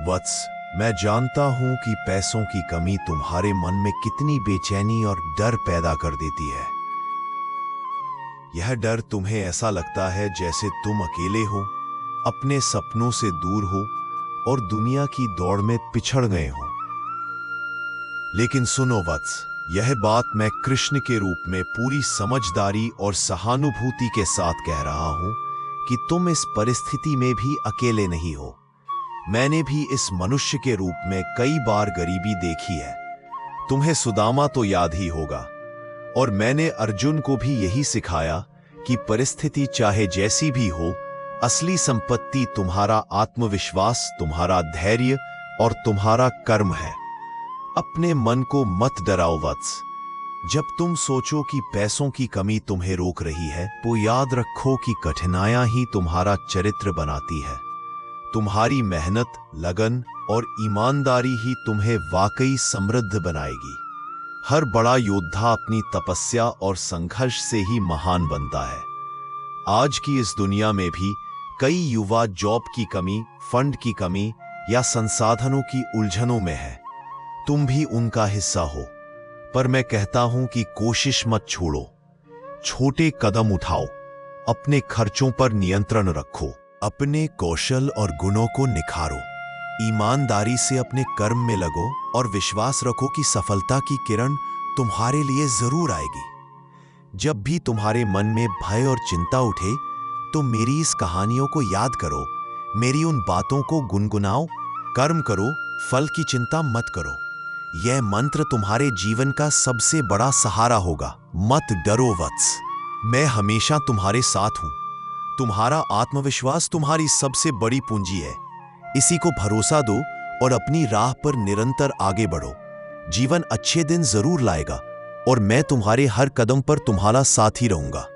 वत्स, मैं जानता हूं कि पैसों की कमी तुम्हारे मन में कितनी बेचैनी और डर पैदा कर देती है। यह डर तुम्हें ऐसा लगता है जैसे तुम अकेले हो, अपने सपनों से दूर हो और दुनिया की दौड़ में पिछड़ गए हो। लेकिन सुनो वत्स, यह बात मैं कृष्ण के रूप में पूरी समझदारी और सहानुभूति के साथ कह रहा हूं कि तुम इस परिस्थिति में भी अकेले नहीं हो। मैंने भी इस मनुष्य के रूप में कई बार गरीबी देखी है। तुम्हें सुदामा तो याद ही होगा, और मैंने अर्जुन को भी यही सिखाया कि परिस्थिति चाहे जैसी भी हो, असली संपत्ति तुम्हारा आत्मविश्वास, तुम्हारा धैर्य और तुम्हारा कर्म है। अपने मन को मत डराओ वत्स। जब तुम सोचो कि पैसों की कमी तुम्हें रोक रही है, तो याद रखो कि कठिनाइयां ही तुम्हारा चरित्र बनाती है। तुम्हारी मेहनत, लगन और ईमानदारी ही तुम्हें वाकई समृद्ध बनाएगी। हर बड़ा योद्धा अपनी तपस्या और संघर्ष से ही महान बनता है। आज की इस दुनिया में भी कई युवा जॉब की कमी, फंड की कमी या संसाधनों की उलझनों में है। तुम भी उनका हिस्सा हो, पर मैं कहता हूं कि कोशिश मत छोड़ो। छोटे कदम उठाओ, अपने खर्चों पर नियंत्रण रखो, अपने कौशल और गुणों को निखारो, ईमानदारी से अपने कर्म में लगो और विश्वास रखो कि सफलता की किरण तुम्हारे लिए जरूर आएगी। जब भी तुम्हारे मन में भय और चिंता उठे, तो मेरी इस कहानियों को याद करो, मेरी उन बातों को गुनगुनाओ। कर्म करो, फल की चिंता मत करो। यह मंत्र तुम्हारे जीवन का सबसे बड़ा सहारा होगा। मत डरो वत्स, मैं हमेशा तुम्हारे साथ हूं। तुम्हारा आत्मविश्वास तुम्हारी सबसे बड़ी पूंजी है। इसी को भरोसा दो और अपनी राह पर निरंतर आगे बढ़ो। जीवन अच्छे दिन जरूर लाएगा और मैं तुम्हारे हर कदम पर तुम्हारा साथी रहूंगा।